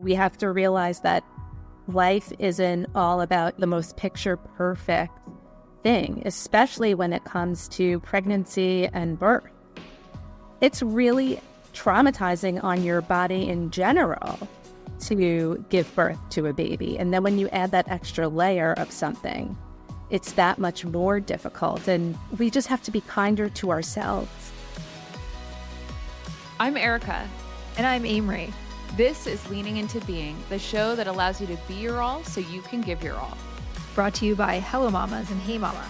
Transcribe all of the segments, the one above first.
We have to realize that life isn't all about the most picture perfect thing, especially when it comes to pregnancy and birth. It's really traumatizing on your body in general to give birth to a baby. And then when you add that extra layer of something, it's that much more difficult. And we just have to be kinder to ourselves. I'm Erica. And I'm Amory. This is Leaning Into Being, the show that allows you to be your all so you can give your all. Brought to you by Hello Mamas and Hey Mama.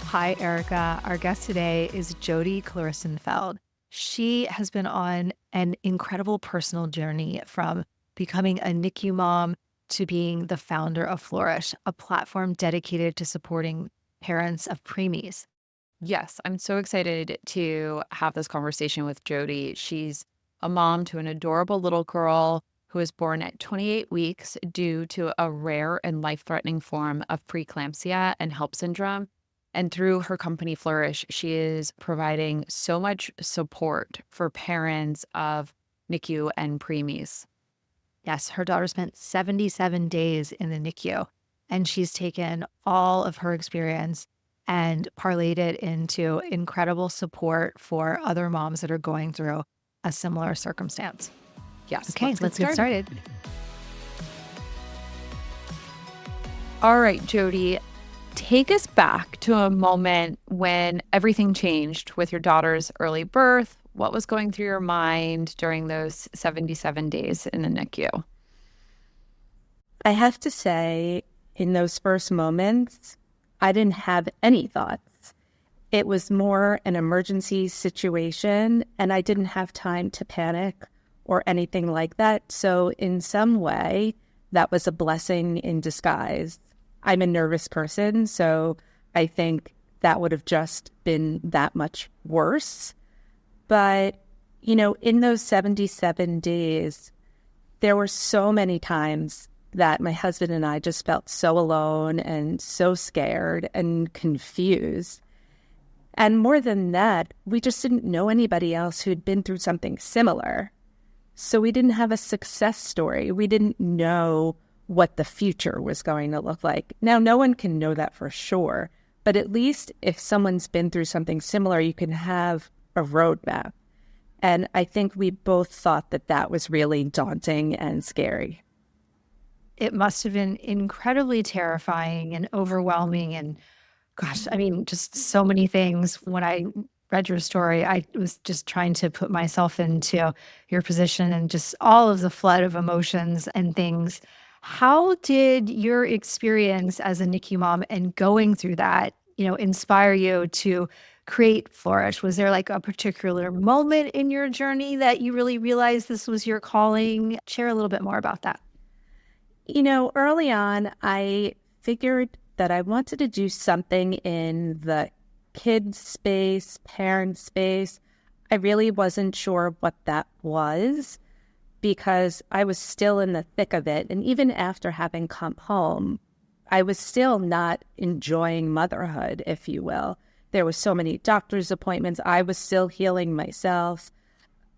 Hi, Erica. Our guest today is Jodi Klaristenfeld. She has been on an incredible personal journey from becoming a NICU mom to being the founder of Flourish, a platform dedicated to supporting parents of preemies. Yes, I'm so excited to have this conversation with Jodi. She's a mom to an adorable little girl who was born at 28 weeks due to a rare and life-threatening form of preeclampsia and HELLP syndrome. And through her company, Flourish, she is providing so much support for parents of NICU and preemies. Yes, her daughter spent 77 days in the NICU, and she's taken all of her experience and parlayed it into incredible support for other moms that are going through a similar circumstance. Yes. Okay, let's get started. All right, Jodi, take us back to a moment when everything changed with your daughter's early birth. What was going through your mind during those 77 days in the NICU? I have to say, in those first moments, I didn't have any thoughts. It was more an emergency situation, and I didn't have time to panic or anything like that. So in some way, that was a blessing in disguise. I'm a nervous person, so I think that would have just been that much worse. But, you know, in those 77 days, there were so many times that my husband and I just felt so alone and so scared and confused. And more than that, we just didn't know anybody else who'd been through something similar. So we didn't have a success story. We didn't know what the future was going to look like. Now, no one can know that for sure, but at least if someone's been through something similar, you can have a roadmap. And I think we both thought that that was really daunting and scary. It must have been incredibly terrifying and overwhelming. And gosh, I mean, just so many things. When I read your story, I was just trying to put myself into your position and just all of the flood of emotions and things. How did your experience as a NICU mom and going through that, inspire you to create Flourish? Was there like a particular moment in your journey that you really realized this was your calling? Share a little bit more about that. Early on, I figured that I wanted to do something in the kid space, parent space. I really wasn't sure what that was because I was still in the thick of it. And even after having come home, I was still not enjoying motherhood, if you will. There were so many doctor's appointments. I was still healing myself.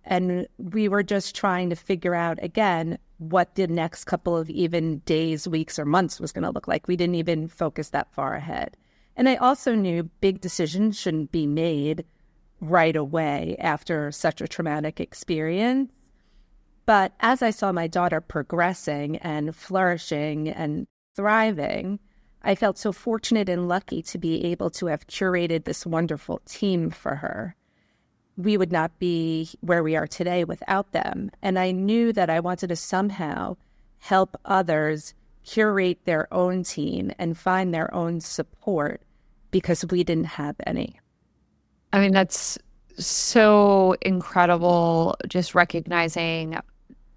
And we were just trying to figure out, again, what the next couple of even days, weeks, or months was going to look like. We didn't even focus that far ahead. And I also knew big decisions shouldn't be made right away after such a traumatic experience. But as I saw my daughter progressing and flourishing and thriving, I felt so fortunate and lucky to be able to have curated this wonderful team for her. We would not be where we are today without them. And I knew that I wanted to somehow help others curate their own team and find their own support because we didn't have any. I mean, that's so incredible, just recognizing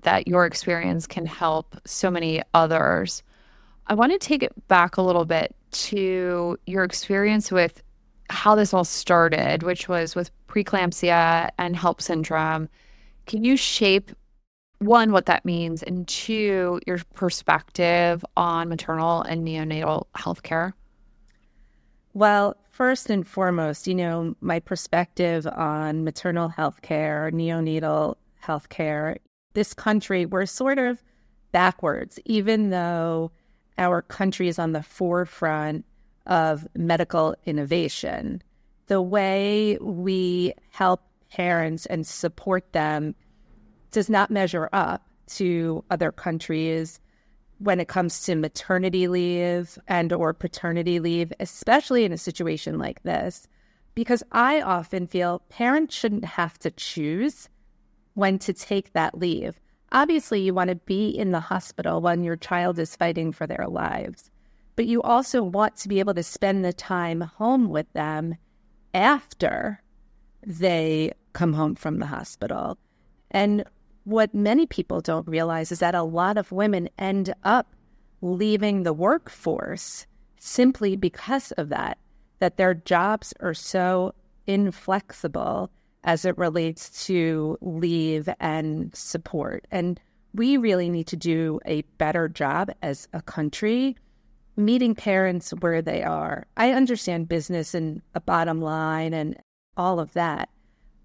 that your experience can help so many others. I want to take it back a little bit to your experience with how this all started, which was with preeclampsia and HELLP syndrome. Can you shape, one, what that means, and two, your perspective on maternal and neonatal healthcare? Well, first and foremost, my perspective on maternal healthcare, neonatal healthcare this country, we're sort of backwards, even though our country is on the forefront of medical innovation. The way we help parents and support them does not measure up to other countries when it comes to maternity leave and or paternity leave, especially in a situation like this, because I often feel parents shouldn't have to choose when to take that leave. Obviously, you want to be in the hospital when your child is fighting for their lives, but you also want to be able to spend the time home with them after they come home from the hospital. And what many people don't realize is that a lot of women end up leaving the workforce simply because of that their jobs are so inflexible as it relates to leave and support. And we really need to do a better job as a country meeting parents where they are. I understand business and a bottom line and all of that.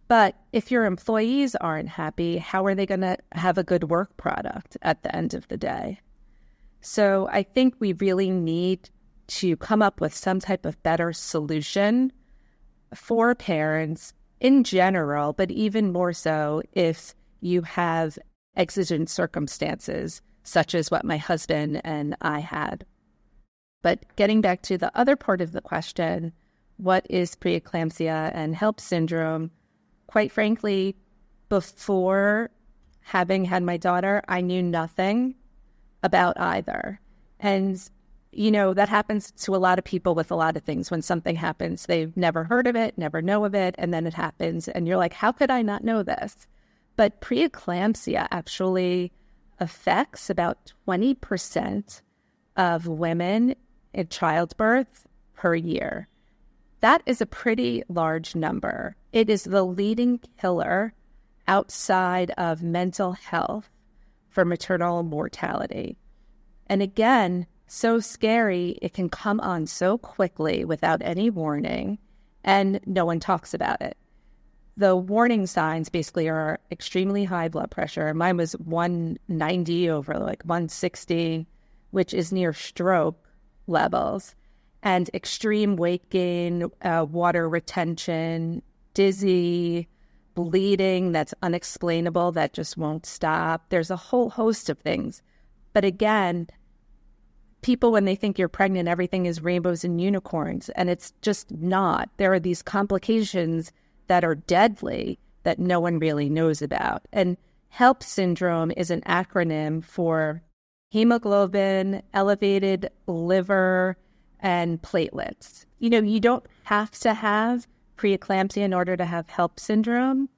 But if your employees aren't happy, how are they going to have a good work product at the end of the day? So I think we really need to come up with some type of better solution for parents in general, but even more so if you have exigent circumstances, such as what my husband and I had. But getting back to the other part of the question, what is preeclampsia and HELLP syndrome? Quite frankly, before having had my daughter, I knew nothing about either. And, you know, that happens to a lot of people with a lot of things. When something happens, they've never heard of it, never know of it, and then it happens. And you're like, how could I not know this? But preeclampsia actually affects about 20% of women in childbirth per year. That is a pretty large number. It is the leading killer outside of mental health for maternal mortality. And again, so scary, it can come on so quickly without any warning, and no one talks about it. The warning signs basically are extremely high blood pressure. Mine was 190 over like 160, which is near stroke levels, and extreme weight gain, water retention, dizzy, bleeding that's unexplainable, that just won't stop. There's a whole host of things. But again, people, when they think you're pregnant, everything is rainbows and unicorns, and it's just not. There are these complications that are deadly that no one really knows about. And HELLP syndrome is an acronym for hemoglobin, elevated liver, and platelets. You know, you don't have to have preeclampsia in order to have HELLP syndrome,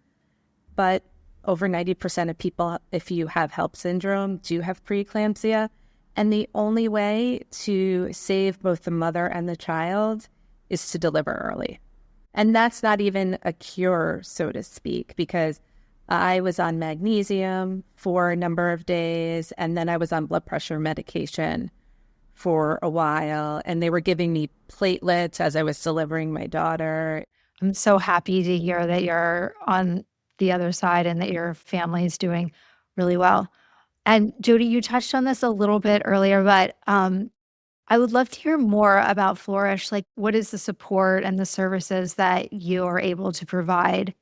but over 90% of people, if you have HELLP syndrome, do have preeclampsia. And the only way to save both the mother and the child is to deliver early. And that's not even a cure, so to speak, because I was on magnesium for a number of days, and then I was on blood pressure medication for a while, and they were giving me platelets as I was delivering my daughter. I'm so happy to hear that you're on the other side and that your family is doing really well. And Jodi, you touched on this a little bit earlier, but I would love to hear more about Flourish. Like, what is the support and the services that you are able to provide?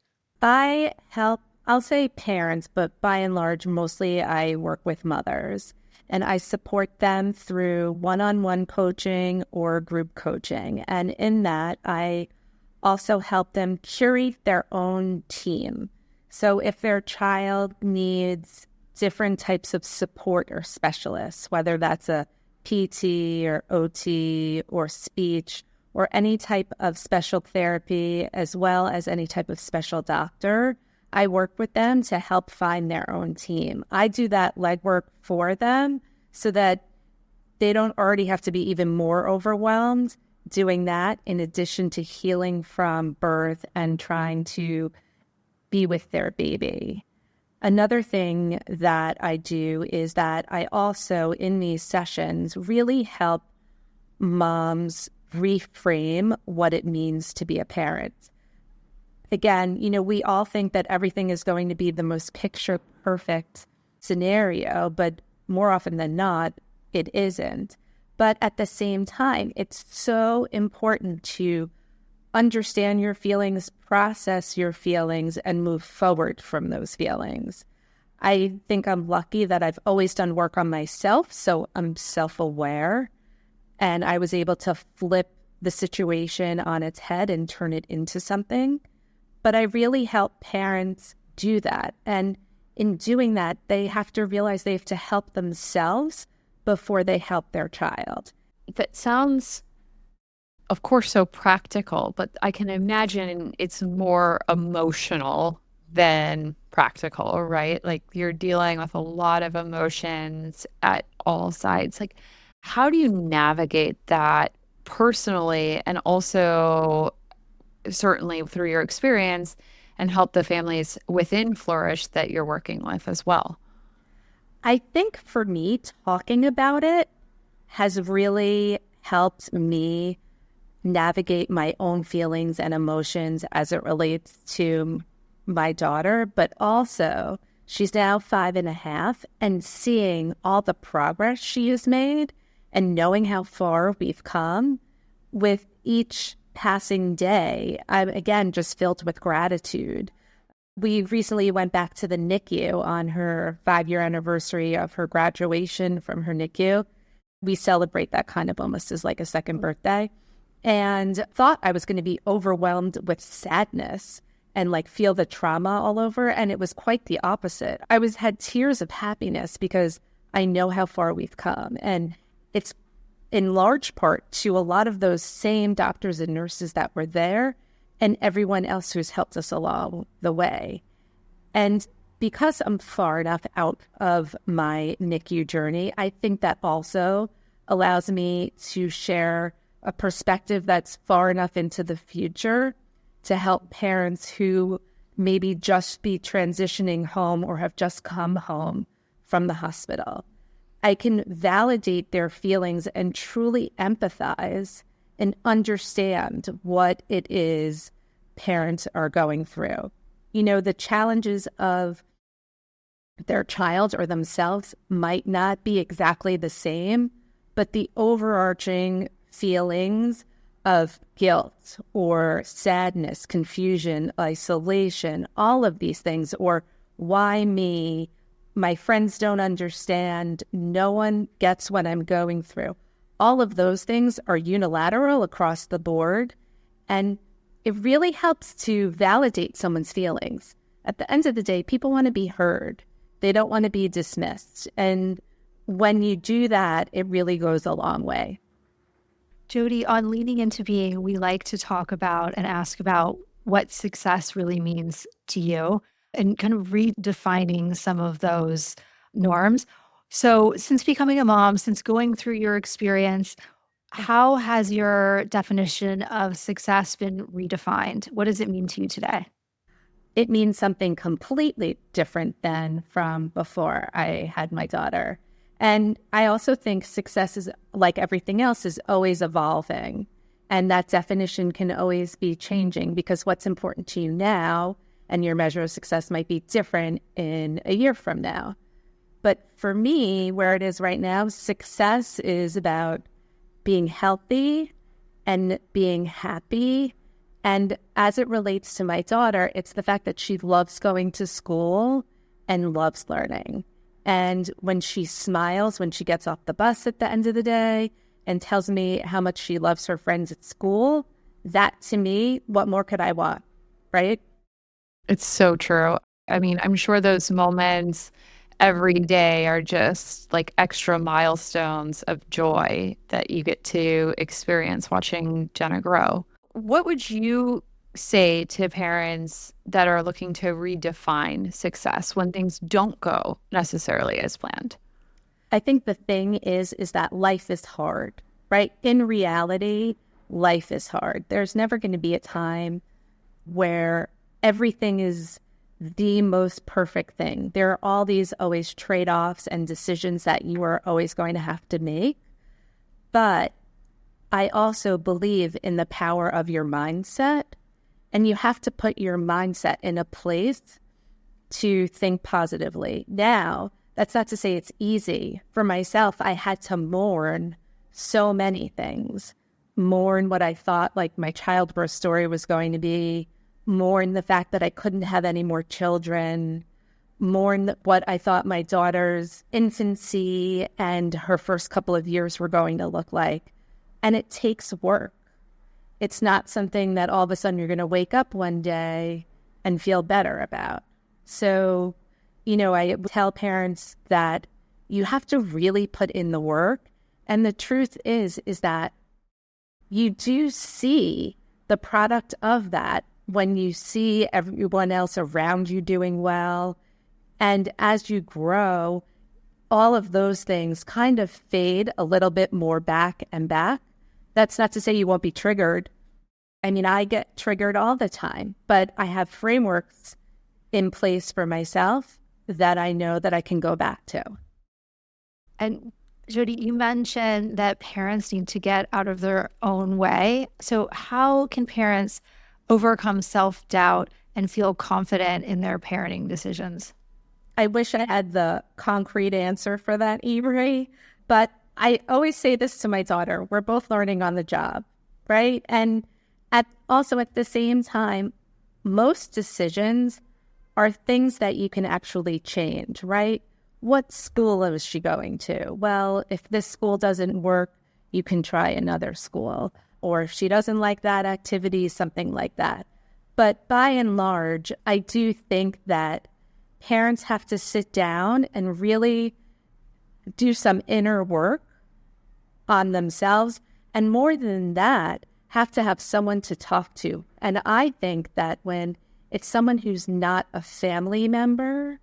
I help, I'll say parents, but by and large, mostly I work with mothers. And I support them through one-on-one coaching or group coaching. And in that, I also help them curate their own team. So if their child needs different types of support or specialists, whether that's a PT or OT or speech or any type of special therapy, as well as any type of special doctor, I work with them to help find their own team. I do that legwork for them so that they don't already have to be even more overwhelmed doing that, in addition to healing from birth and trying to be with their baby. Another thing that I do is that I also, in these sessions, really help moms reframe what it means to be a parent. Again, you know, we all think that everything is going to be the most picture perfect scenario, but more often than not, it isn't. But at the same time, it's so important to understand your feelings, process your feelings, and move forward from those feelings. I think I'm lucky that I've always done work on myself, so I'm self-aware, and I was able to flip the situation on its head and turn it into something. But I really help parents do that. And in doing that, they have to realize they have to help themselves before they help their child. That sounds, of course, so practical, but I can imagine it's more emotional than practical, right? Like you're dealing with a lot of emotions at all sides. Like, how do you navigate that personally and also certainly through your experience and help the families within Flourish that you're working with as well? I think for me, talking about it has really helped me navigate my own feelings and emotions as it relates to my daughter, but also she's now 5.5, and seeing all the progress she has made and knowing how far we've come with each passing day, I'm again just filled with gratitude. We recently went back to the NICU on her 5-year anniversary of her graduation from her NICU. We celebrate that kind of almost as like a second birthday, and thought I was going to be overwhelmed with sadness and like feel the trauma all over. And it was quite the opposite. I had tears of happiness because I know how far we've come. And it's in large part to a lot of those same doctors and nurses that were there and everyone else who's helped us along the way. And because I'm far enough out of my NICU journey, I think that also allows me to share a perspective that's far enough into the future to help parents who maybe just be transitioning home or have just come home from the hospital. I can validate their feelings and truly empathize and understand what it is parents are going through. You know, the challenges of their child or themselves might not be exactly the same, but the overarching feelings of guilt or sadness, confusion, isolation, all of these things, or why me, my friends don't understand, no one gets what I'm going through. All of those things are unilateral across the board, and it really helps to validate someone's feelings. At the end of the day, people want to be heard. They don't want to be dismissed. And when you do that, it really goes a long way. Jodi, on Leaning Into Being, we like to talk about and ask about what success really means to you and kind of redefining some of those norms. So since becoming a mom, since going through your experience, how has your definition of success been redefined? What does it mean to you today? It means something completely different than from before I had my daughter. And I also think success is, like everything else, is always evolving. And that definition can always be changing because what's important to you now and your measure of success might be different in a year from now. But for me, where it is right now, success is about being healthy and being happy. And as it relates to my daughter, it's the fact that she loves going to school and loves learning. And when she smiles, when she gets off the bus at the end of the day and tells me how much she loves her friends at school, that to me, what more could I want, right? It's so true. I mean, I'm sure those moments every day are just like extra milestones of joy that you get to experience watching Jenna grow. What would you say to parents that are looking to redefine success when things don't go necessarily as planned? I think the thing is that life is hard, right? In reality, life is hard. There's never going to be a time where everything is the most perfect thing. There are all these always trade-offs and decisions that you are always going to have to make. But I also believe in the power of your mindset, and you have to put your mindset in a place to think positively. Now, That's not to say it's easy. For myself, I had to mourn so many things. Mourn what I thought like my childbirth story was going to be, mourn the fact that I couldn't have any more children, mourn what I thought my daughter's infancy and her first couple of years were going to look like. And it takes work. It's not something that all of a sudden you're going to wake up one day and feel better about. So, I tell parents that you have to really put in the work. And the truth is that you do see the product of that when you see everyone else around you doing well. And as you grow, all of those things kind of fade a little bit more back and back. That's not to say you won't be triggered. I mean, I get triggered all the time, but I have frameworks in place for myself that I know that I can go back to. And Jodi, you mentioned that parents need to get out of their own way. So how can parents overcome self-doubt and feel confident in their parenting decisions? I wish I had the concrete answer for that, Avery, but I always say this to my daughter. We're both learning on the job, right? And also at the same time, most decisions are things that you can actually change, right? What school is she going to? Well, if this school doesn't work, you can try another school. Or if she doesn't like that activity, something like that. But by and large, I do think that parents have to sit down and really do some inner work on themselves. And more than that, have to have someone to talk to. And I think that when it's someone who's not a family member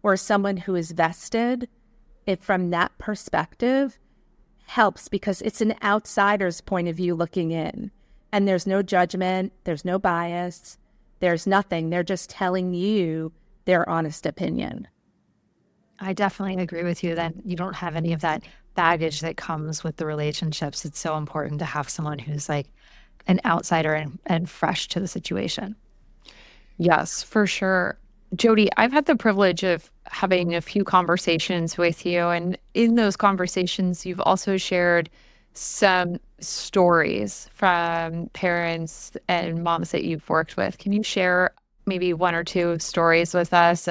or someone who is vested, it from that perspective helps because it's an outsider's point of view looking in. And there's no judgment, there's no bias, there's nothing. They're just telling you their honest opinion. I definitely agree with you that you don't have any of that baggage that comes with the relationships. It's so important to have someone who's like an outsider and fresh to the situation. Yes, for sure. Jodi, I've had the privilege of having a few conversations with you. And in those conversations, you've also shared some stories from parents and moms that you've worked with. Can you share maybe one or two stories with us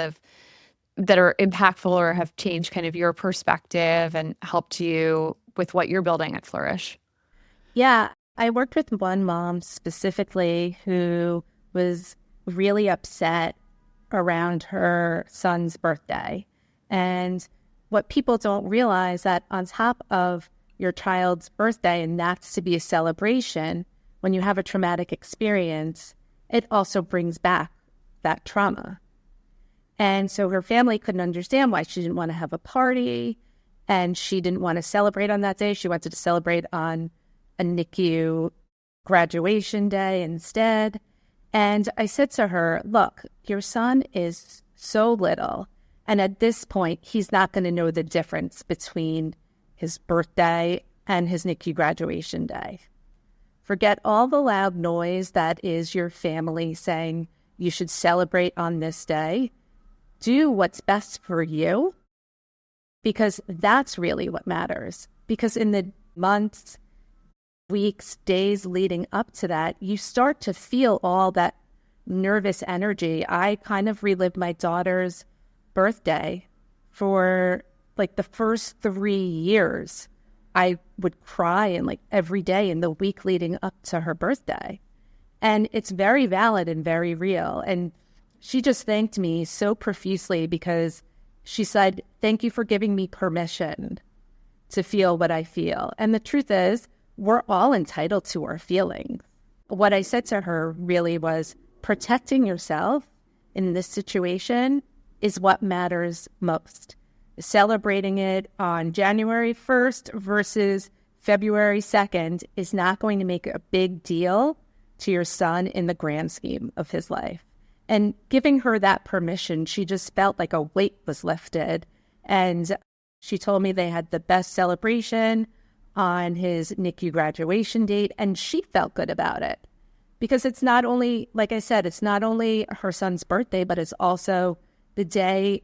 that are impactful or have changed kind of your perspective and helped you with what you're building at Flourish? Yeah, I worked with one mom specifically who was really upset around her son's birthday. And what people don't realize that on top of your child's birthday, and that's to be a celebration, when you have a traumatic experience, it also brings back that trauma. And so her family couldn't understand why she didn't want to have a party and she didn't want to celebrate on that day. She wanted to celebrate on a NICU graduation day instead. And I said to her, look, your son is so little. And at this point, he's not going to know the difference between his birthday and his NICU graduation day. Forget all the loud noise that is your family saying you should celebrate on this day. Do what's best for you, because that's really what matters. Because in the months, weeks, days leading up to that, you start to feel all that nervous energy. I kind of relived my daughter's birthday for like the first 3 years. I would cry and like every day in the week leading up to her birthday. And it's very valid and very real. And she just thanked me so profusely because she said, thank you for giving me permission to feel what I feel. And the truth is, we're all entitled to our feelings. What I said to her really was protecting yourself in this situation is what matters most. Celebrating it on January 1st versus February 2nd is not going to make a big deal to your son in the grand scheme of his life. And giving her that permission, she just felt like a weight was lifted. And she told me they had the best celebration on his NICU graduation date, and she felt good about it. Because it's not only, like I said, it's not only her son's birthday, but it's also the day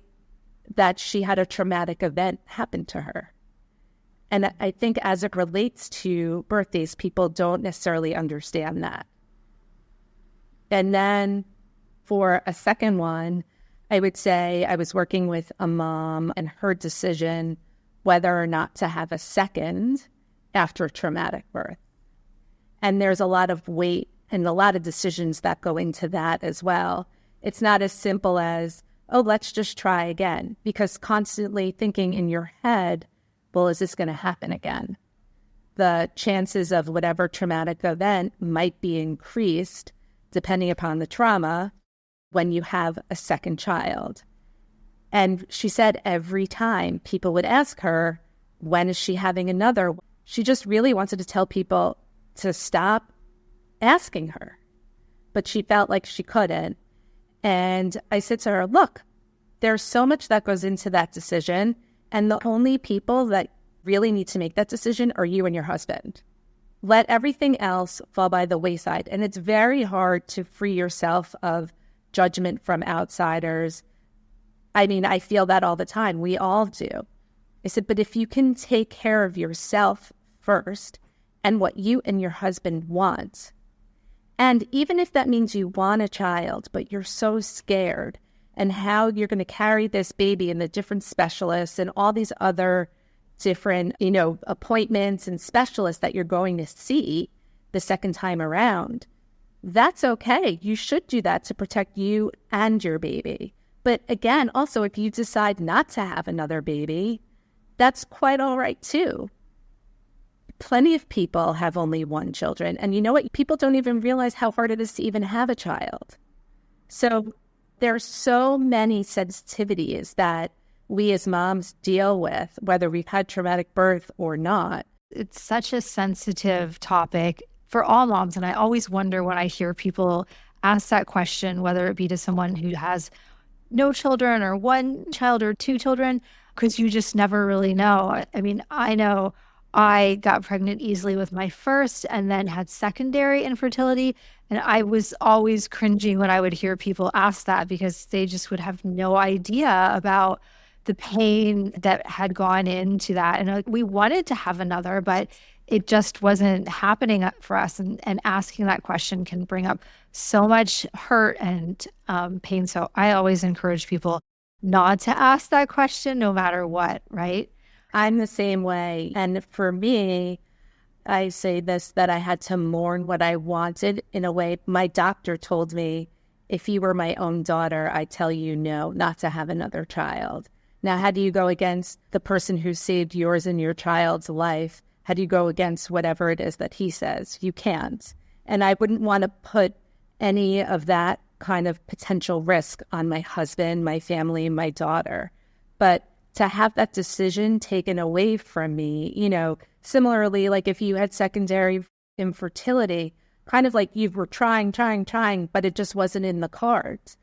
that she had a traumatic event happen to her. And I think as it relates to birthdays, people don't necessarily understand that. And then for a second one, I would say I was working with a mom and her decision whether or not to have a second after a traumatic birth. And there's a lot of weight and a lot of decisions that go into that as well. It's not as simple as, oh, let's just try again, because constantly thinking in your head, well, is this going to happen again? The chances of whatever traumatic event might be increased depending upon the trauma when you have a second child. And she said every time people would ask her, when is she having another? She just really wanted to tell people to stop asking her, but she felt like she couldn't. And I said to her, look, there's so much that goes into that decision. And the only people that really need to make that decision are you and your husband. Let everything else fall by the wayside. And it's very hard to free yourself of judgment from outsiders. I mean, I feel that all the time. We all do. I said, but if you can take care of yourself first and what you and your husband want, and even if that means you want a child, but you're so scared and how you're going to carry this baby and the different specialists and all these other different, appointments and specialists that you're going to see the second time around, that's okay. You should do that to protect you and your baby. But again, also, if you decide not to have another baby, that's quite all right too. Plenty of people have only one children. And you know what? People don't even realize how hard it is to even have a child. So there are so many sensitivities that we as moms deal with, whether we've had traumatic birth or not. It's such a sensitive topic for all moms. And I always wonder when I hear people ask that question, whether it be to someone who has no children or one child or two children, because you just never really know. I mean, I know I got pregnant easily with my first and then had secondary infertility. And I was always cringing when I would hear people ask that, because they just would have no idea about the pain that had gone into that. And we wanted to have another, but it just wasn't happening for us. And asking that question can bring up so much hurt and pain. So I always encourage people not to ask that question no matter what, right? I'm the same way. And for me, I say this, that I had to mourn what I wanted in a way. My doctor told me, if you were my own daughter, I'd tell you no, not to have another child. Now, how do you go against the person who saved yours and your child's life? How do you go against whatever it is that he says? You can't. And I wouldn't want to put any of that kind of potential risk on my husband, my family, my daughter. But to have that decision taken away from me, similarly, like if you had secondary infertility, kind of like you were trying, but it just wasn't in the cards.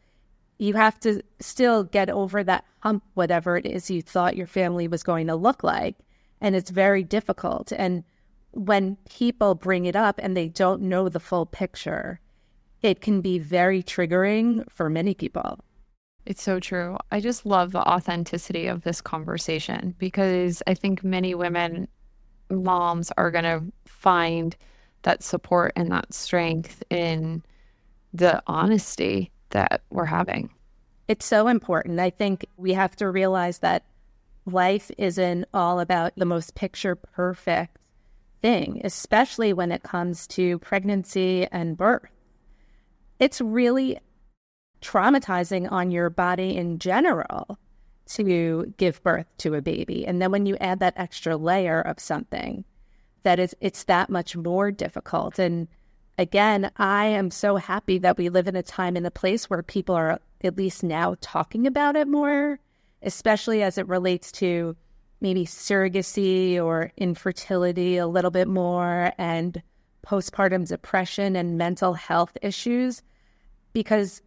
You have to still get over that hump, whatever it is you thought your family was going to look like. And it's very difficult. And when people bring it up and they don't know the full picture, it can be very triggering for many people. It's so true. I just love the authenticity of this conversation, because I think many women, moms, are going to find that support and that strength in the honesty that we're having. It's so important. I think we have to realize that life isn't all about the most picture perfect thing, especially when it comes to pregnancy and birth. It's really traumatizing on your body in general to give birth to a baby. And then when you add that extra layer of something, it's that much more difficult. And again, I am so happy that we live in a time and a place where people are at least now talking about it more, especially as it relates to maybe surrogacy or infertility a little bit more, and postpartum depression and mental health issues. Because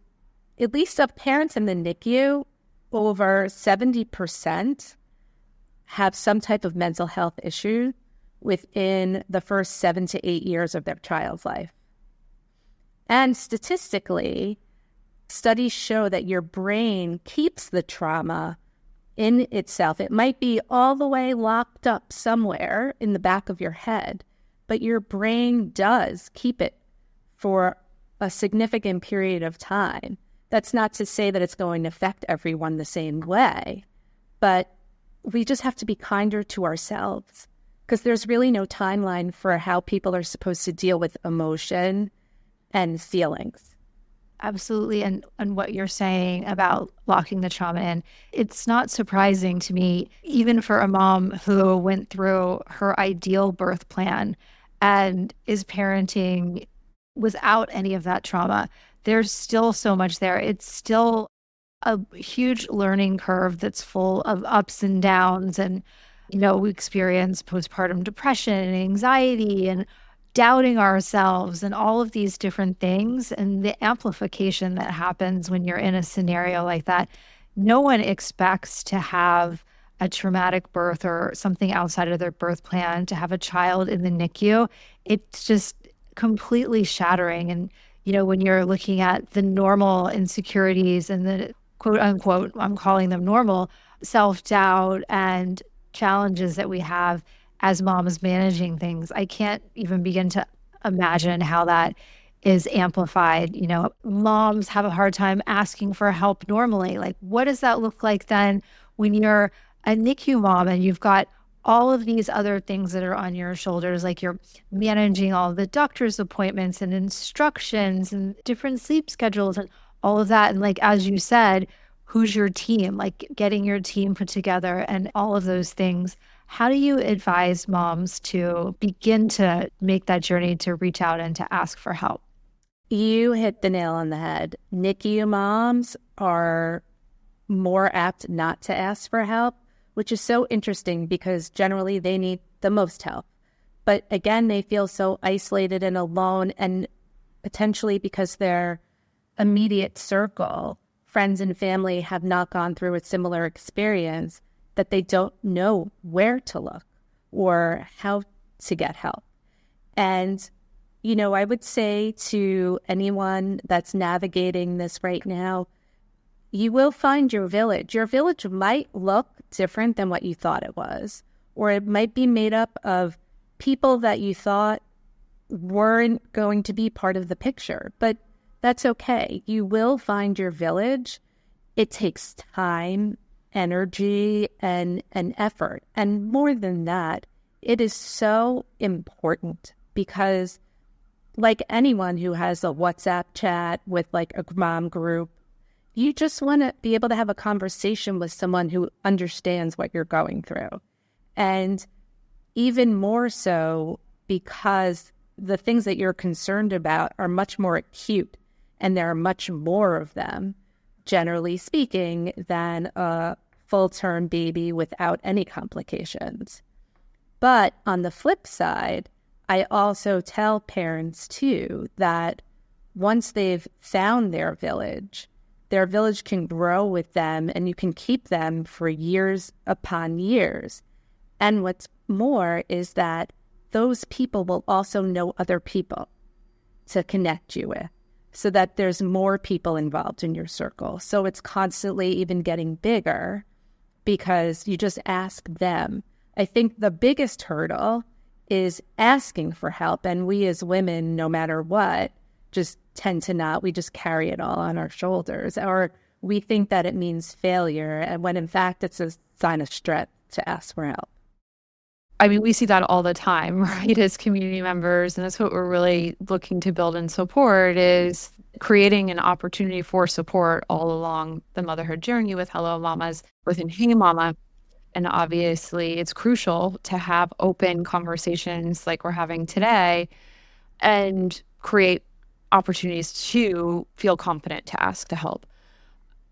at least of parents in the NICU, over 70% have some type of mental health issue within the first 7 to 8 years of their child's life. And statistically, studies show that your brain keeps the trauma in itself. It might be all the way locked up somewhere in the back of your head, but your brain does keep it for a significant period of time. That's not to say that it's going to affect everyone the same way, but we just have to be kinder to ourselves, because there's really no timeline for how people are supposed to deal with emotion and feelings. Absolutely. And what you're saying about locking the trauma in, it's not surprising to me, even for a mom who went through her ideal birth plan and is parenting without any of that trauma. There's still so much there. It's still a huge learning curve that's full of ups and downs. And, we experience postpartum depression and anxiety and doubting ourselves and all of these different things, and the amplification that happens when you're in a scenario like that. No one expects to have a traumatic birth or something outside of their birth plan, to have a child in the NICU. It's just completely shattering. And, when you're looking at the normal insecurities and the quote unquote, I'm calling them normal, self-doubt and challenges that we have as moms managing things, I can't even begin to imagine how that is amplified. Moms have a hard time asking for help normally. Like, what does that look like then when you're a NICU mom and you've got all of these other things that are on your shoulders, like you're managing all the doctor's appointments and instructions and different sleep schedules and all of that. And like, as you said, who's your team, like getting your team put together and all of those things. How do you advise moms to begin to make that journey to reach out and to ask for help? You hit the nail on the head. NICU moms are more apt not to ask for help, which is so interesting because generally they need the most help. But again, they feel so isolated and alone, and potentially because their immediate circle, friends and family, have not gone through a similar experience, that they don't know where to look or how to get help. And, I would say to anyone that's navigating this right now, you will find your village. Your village might look different than what you thought it was, or it might be made up of people that you thought weren't going to be part of the picture, but that's okay. You will find your village. It takes time, energy, and effort. And more than that, it is so important because, like anyone who has a WhatsApp chat with like a mom group, you just want to be able to have a conversation with someone who understands what you're going through. And even more so because the things that you're concerned about are much more acute, and there are much more of them, generally speaking, than a full-term baby without any complications. But on the flip side, I also tell parents too that once they've found their village can grow with them, and you can keep them for years upon years. And what's more is that those people will also know other people to connect you with, so that there's more people involved in your circle. So it's constantly even getting bigger because you just ask them. I think the biggest hurdle is asking for help. And we as women, no matter what, just tend to not. We just carry it all on our shoulders, or we think that it means failure, and when in fact it's a sign of strength to ask for help. I mean, we see that all the time, right, as community members, and that's what we're really looking to build and support, is creating an opportunity for support all along the motherhood journey with Hello Mamas, within Hey Mama. And obviously, it's crucial to have open conversations like we're having today and create opportunities to feel confident to ask to help.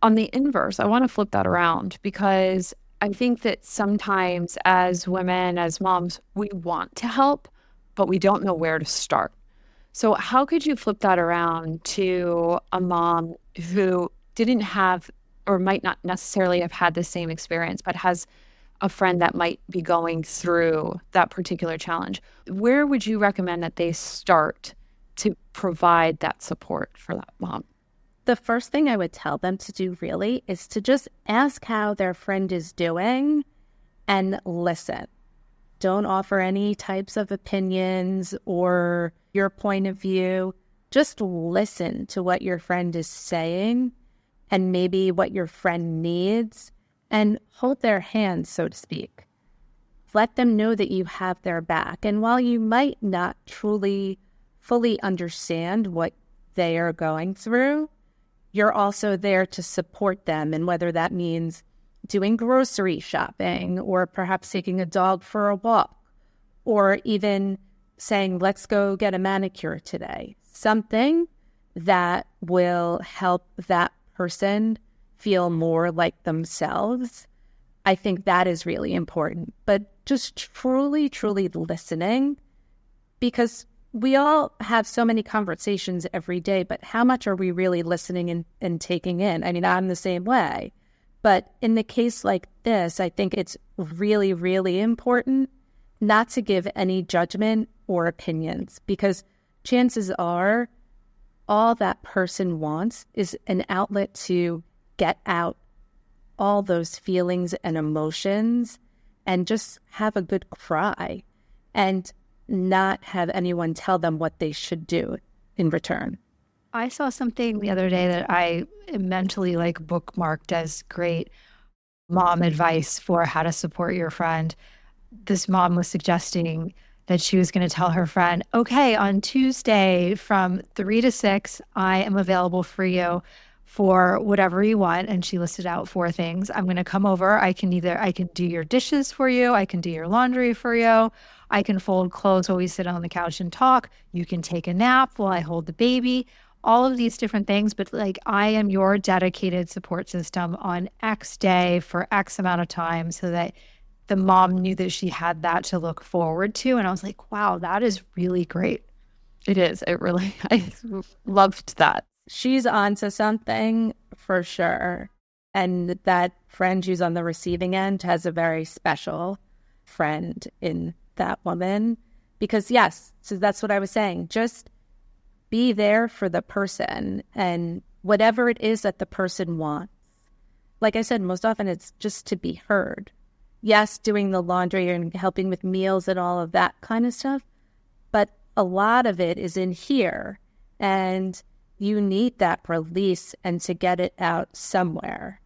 On the inverse, I want to flip that around, because I think that sometimes as women, as moms, we want to help, but we don't know where to start. So how could you flip that around to a mom who didn't have, or might not necessarily have had the same experience, but has a friend that might be going through that particular challenge? Where would you recommend that they start to provide that support for that mom? The first thing I would tell them to do really is to just ask how their friend is doing and listen. Don't offer any types of opinions or your point of view. Just listen to what your friend is saying and maybe what your friend needs, and hold their hand, so to speak. Let them know that you have their back. And while you might not truly, fully understand what they are going through, you're also there to support them. And whether that means doing grocery shopping, or perhaps taking a dog for a walk, or even saying, let's go get a manicure today. Something that will help that person feel more like themselves. I think that is really important. But just truly, truly listening, because we all have so many conversations every day, but how much are we really listening and taking in? I mean, I'm the same way. But in the case like this, I think it's really, really important not to give any judgment or opinions, because chances are all that person wants is an outlet to get out all those feelings and emotions and just have a good cry and not have anyone tell them what they should do in return. I saw something the other day that I mentally bookmarked as great mom advice for how to support your friend. This mom was suggesting that she was going to tell her friend, okay, on Tuesday from 3 to 6, I am available for you for whatever you want. And she listed out 4 things. I'm going to come over. I can do your dishes for you. I can do your laundry for you. I can fold clothes while we sit on the couch and talk. You can take a nap while I hold the baby. All of these different things. But I am your dedicated support system on X day for X amount of time, so that the mom knew that she had that to look forward to. And I was like, wow, that is really great. It is. I loved that. She's onto something for sure. And that friend who's on the receiving end has a very special friend in that woman. Because yes, so that's what I was saying. Just be there for the person and whatever it is that the person wants. Like I said, most often it's just to be heard. Yes, doing the laundry and helping with meals and all of that kind of stuff. But a lot of it is in here. And you need that release and to get it out somewhere.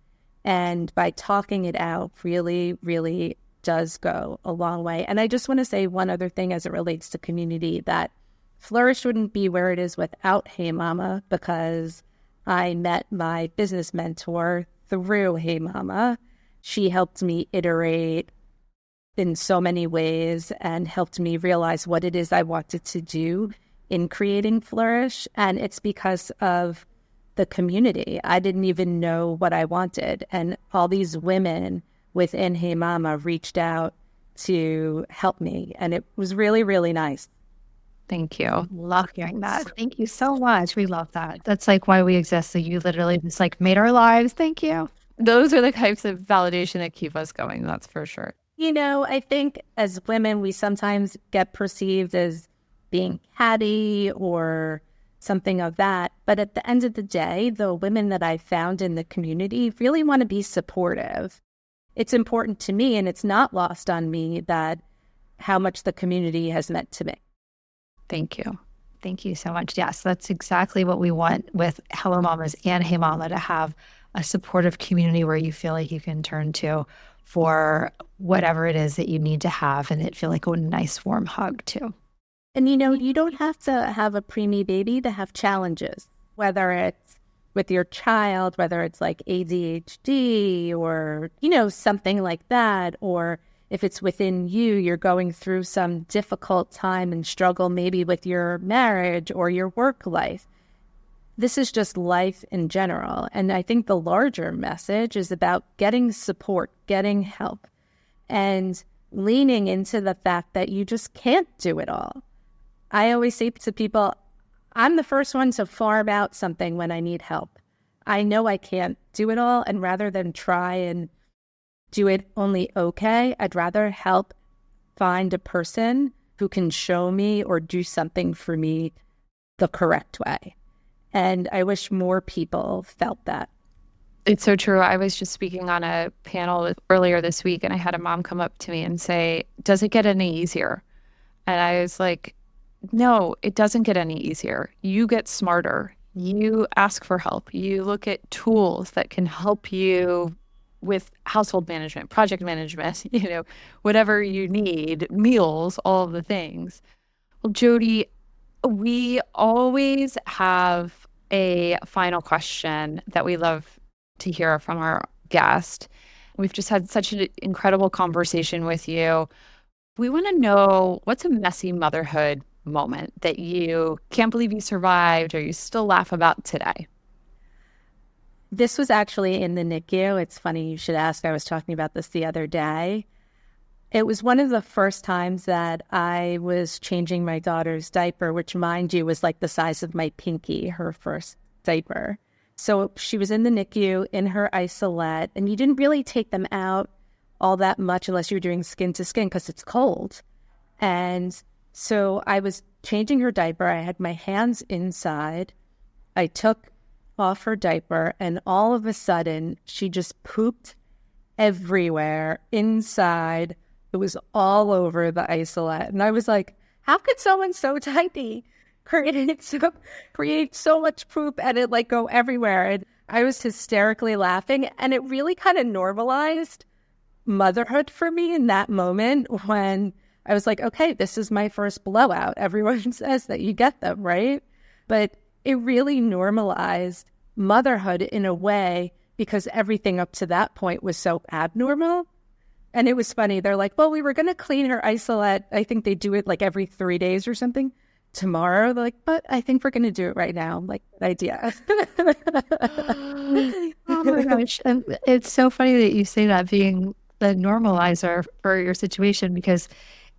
And by talking it out really, really does go a long way. And I just want to say one other thing as it relates to community, that Flourish wouldn't be where it is without Hey Mama, because I met my business mentor through Hey Mama. She helped me iterate in so many ways and helped me realize what it is I wanted to do in creating Flourish. And it's because of the community. I didn't even know what I wanted. And all these women within Hey Mama reached out to help me. And it was really, really nice. Thank you. Love hearing that. Thank you so much. We love that. That's why we exist. So you literally just made our lives. Thank you. Those are the types of validation that keep us going. That's for sure. I think as women, we sometimes get perceived as being catty or something of that. But at the end of the day, the women that I found in the community really want to be supportive. It's important to me, and it's not lost on me that how much the community has meant to me. Thank you. Thank you so much. Yes, that's exactly what we want with Hello Mamas and Hey Mama, to have a supportive community where you feel like you can turn to for whatever it is that you need to have, and it feel like a nice warm hug too. And you don't have to have a preemie baby to have challenges, whether it's with your child, whether it's like ADHD or, something like that, or if it's within you, you're going through some difficult time and struggle maybe with your marriage or your work life. This is just life in general. And I think the larger message is about getting support, getting help, and leaning into the fact that you just can't do it all. I always say to people, I'm the first one to farm out something when I need help. I know I can't do it all, and rather than try and do it only okay, I'd rather help find a person who can show me or do something for me the correct way. And I wish more people felt that. It's so true. I was just speaking on a panel earlier this week, and I had a mom come up to me and say, "Does it get any easier?" And I was like, "No, it doesn't get any easier. You get smarter. You ask for help. You look at tools that can help you with household management, project management, whatever you need, meals, all of the things." Well, Jodi, we always have a final question that we love to hear from our guest. We've just had such an incredible conversation with you. We want to know, what's a messy motherhood moment that you can't believe you survived or you still laugh about today? This was actually in the NICU. It's funny you should ask. I was talking about this the other day. It was one of the first times that I was changing my daughter's diaper, which, mind you, was like the size of my pinky, her first diaper. So she was in the NICU in her isolette, and you didn't really take them out all that much unless you were doing skin to skin because it's cold. And so I was changing her diaper. I had my hands inside. I took off her diaper, and all of a sudden, she just pooped everywhere inside. It was all over the isolette. And I was like, how could someone so tiny create so much poop and it like go everywhere? And I was hysterically laughing. And it really kind of normalized motherhood for me in that moment when I was like, okay, this is my first blowout. Everyone says that you get them, right? But it really normalized motherhood in a way because everything up to that point was so abnormal. And it was funny. They're like, well, we were going to clean her isolette. I think they do it like every 3 days or something. Tomorrow, they're like, but I think we're going to do it right now. I'm like, good idea. Oh my gosh. And it's so funny that you say that, being the normalizer for your situation, because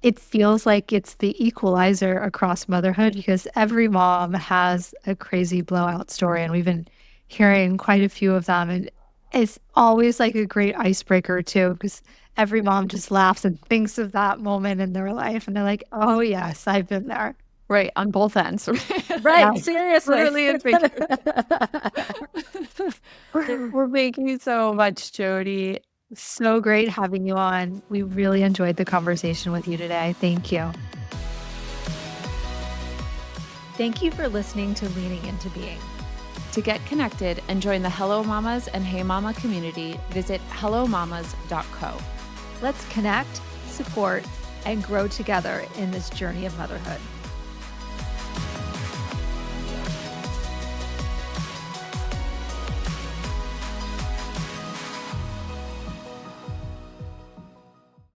it feels like it's the equalizer across motherhood, because every mom has a crazy blowout story. And we've been hearing quite a few of them. And it's always like a great icebreaker too, because every mom just laughs and thinks of that moment in their life. And they're like, oh yes, I've been there. Right, on both ends. Right, Yeah. seriously. Brilliant. We're thanking you so much, Jodi. So great having you on. We really enjoyed the conversation with you today. Thank you. Thank you for listening to Leaning Into Being. To get connected and join the Hello Mamas and Hey Mama community, visit hellomamas.co. Let's connect, support, and grow together in this journey of motherhood.